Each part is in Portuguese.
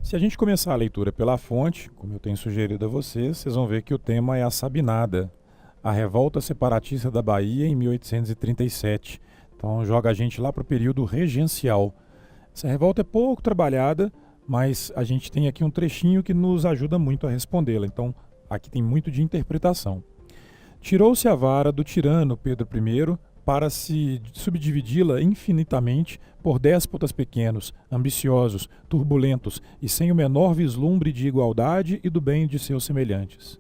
Se a gente começar a leitura pela fonte, como eu tenho sugerido a vocês, vocês vão ver que o tema é a Sabinada, a revolta separatista da Bahia em 1837. Então joga a gente lá para o período regencial. Essa revolta é pouco trabalhada, mas a gente tem aqui um trechinho que nos ajuda muito a respondê-la. Então aqui tem muito de interpretação. Tirou-se a vara do tirano Pedro I para se subdividi-la infinitamente por déspotas pequenos, ambiciosos, turbulentos e sem o menor vislumbre de igualdade e do bem de seus semelhantes.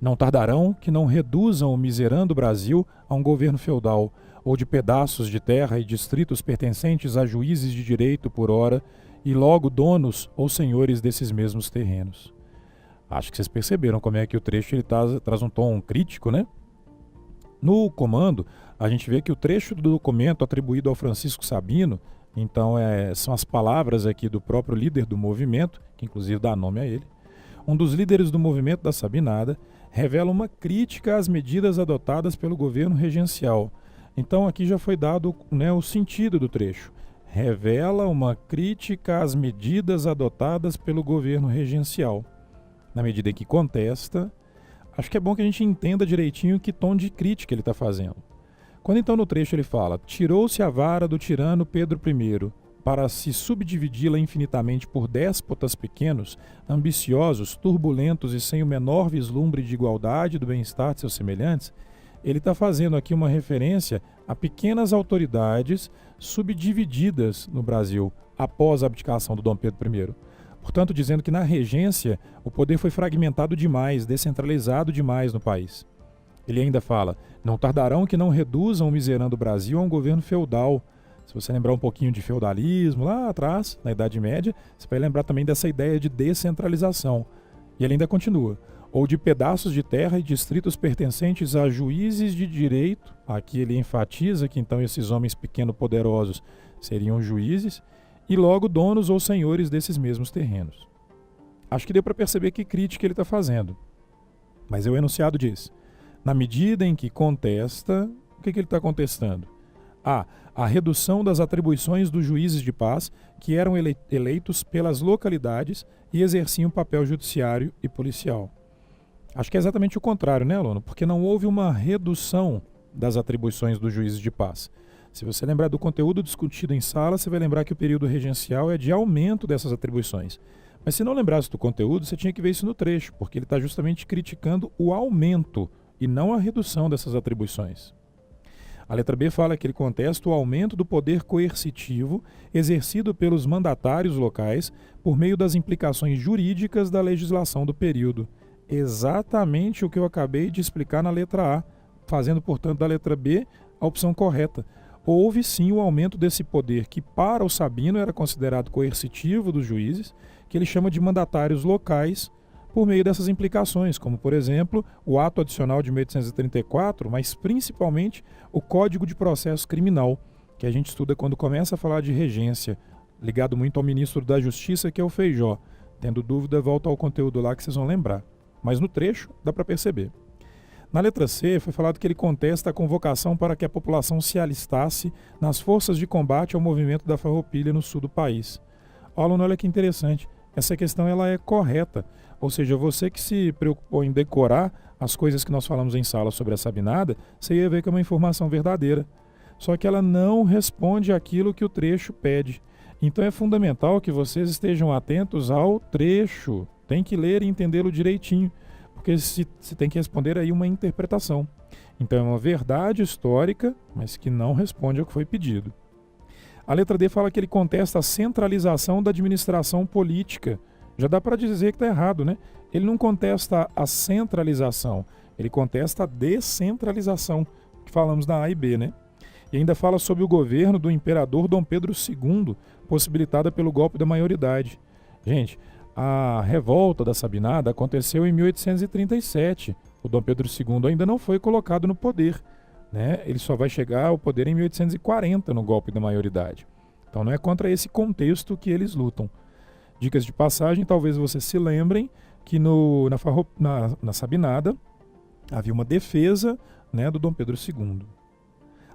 Não tardarão que não reduzam o miserando Brasil a um governo feudal, ou de pedaços de terra e distritos pertencentes a juízes de direito por hora, e logo donos ou senhores desses mesmos terrenos. Acho que vocês perceberam como é que o trecho ele traz um tom crítico, né? No comando, a gente vê que o trecho do documento atribuído ao Francisco Sabino, então são as palavras aqui do próprio líder do movimento, que inclusive dá nome a ele, um dos líderes do movimento da Sabinada, revela uma crítica às medidas adotadas pelo governo regencial. Então aqui já foi dado, né, o sentido do trecho. Revela uma crítica às medidas adotadas pelo governo regencial. Na medida em que contesta, acho que é bom que a gente entenda direitinho que tom de crítica ele está fazendo. Quando então no trecho ele fala: tirou-se a vara do tirano Pedro I para se subdividi-la infinitamente por déspotas pequenos, ambiciosos, turbulentos e sem o menor vislumbre de igualdade e do bem-estar de seus semelhantes, ele está fazendo aqui uma referência a pequenas autoridades subdivididas no Brasil após a abdicação do Dom Pedro I. Portanto, dizendo que na regência o poder foi fragmentado demais, descentralizado demais no país. Ele ainda fala: não tardarão que não reduzam o miserando Brasil a um governo feudal. Se você lembrar um pouquinho de feudalismo lá atrás, na Idade Média, você vai lembrar também dessa ideia de descentralização. E ele ainda continua: ou de pedaços de terra e distritos pertencentes a juízes de direito. Aqui ele enfatiza que então esses homens pequeno-poderosos seriam juízes, e logo donos ou senhores desses mesmos terrenos. Acho que deu para perceber que crítica ele está fazendo. Mas o enunciado diz: na medida em que contesta, o que ele está contestando? A redução das atribuições dos juízes de paz que eram eleitos pelas localidades e exerciam papel judiciário e policial. Acho que é exatamente o contrário, né, aluno? Porque não houve uma redução das atribuições dos juízes de paz. Se você lembrar do conteúdo discutido em sala, você vai lembrar que o período regencial é de aumento dessas atribuições. Mas se não lembrasse do conteúdo, você tinha que ver isso no trecho, porque ele está justamente criticando o aumento e não a redução dessas atribuições. A letra B fala que ele contesta o aumento do poder coercitivo exercido pelos mandatários locais por meio das implicações jurídicas da legislação do período. Exatamente o que eu acabei de explicar na letra A, fazendo, portanto, da letra B a opção correta. Houve sim o aumento desse poder que para o Sabino era considerado coercitivo dos juízes, que ele chama de mandatários locais, por meio dessas implicações, como, por exemplo, o ato adicional de 1834, mas principalmente o Código de Processo Criminal, que a gente estuda quando começa a falar de regência, ligado muito ao ministro da Justiça, que é o Feijó. Tendo dúvida, volta ao conteúdo lá que vocês vão lembrar. Mas no trecho dá para perceber. Na letra C, foi falado que ele contesta a convocação para que a população se alistasse nas forças de combate ao movimento da Farroupilha no sul do país. Aluno, olha que interessante, essa questão ela é correta, ou seja, você que se preocupou em decorar as coisas que nós falamos em sala sobre a Sabinada, você ia ver que é uma informação verdadeira. Só que ela não responde àquilo que o trecho pede. Então é fundamental que vocês estejam atentos ao trecho. Tem que ler e entendê-lo direitinho, porque se tem que responder aí uma interpretação. Então é uma verdade histórica, mas que não responde ao que foi pedido. A letra D fala que ele contesta a centralização da administração política. Já dá para dizer que está errado, né? Ele não contesta a centralização, ele contesta a descentralização, que falamos na A e B, né? E ainda fala sobre o governo do imperador Dom Pedro II, possibilitada pelo golpe da maioridade. Gente, a revolta da Sabinada aconteceu em 1837. O Dom Pedro II ainda não foi colocado no poder, né? Ele só vai chegar ao poder em 1840 no golpe da maioridade. Então não é contra esse contexto que eles lutam. Dicas de passagem, talvez vocês se lembrem que na Sabinada havia uma defesa, né, do Dom Pedro II.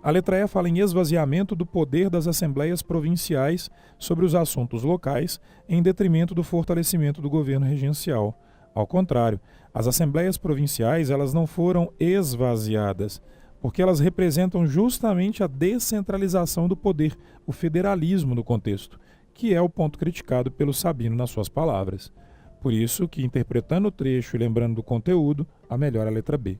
A letra E fala em esvaziamento do poder das assembleias provinciais sobre os assuntos locais, em detrimento do fortalecimento do governo regencial. Ao contrário, as assembleias provinciais elas não foram esvaziadas, porque elas representam justamente a descentralização do poder, o federalismo no contexto, que é o ponto criticado pelo Sabino nas suas palavras. Por isso que, interpretando o trecho e lembrando do conteúdo, a melhor é a letra B.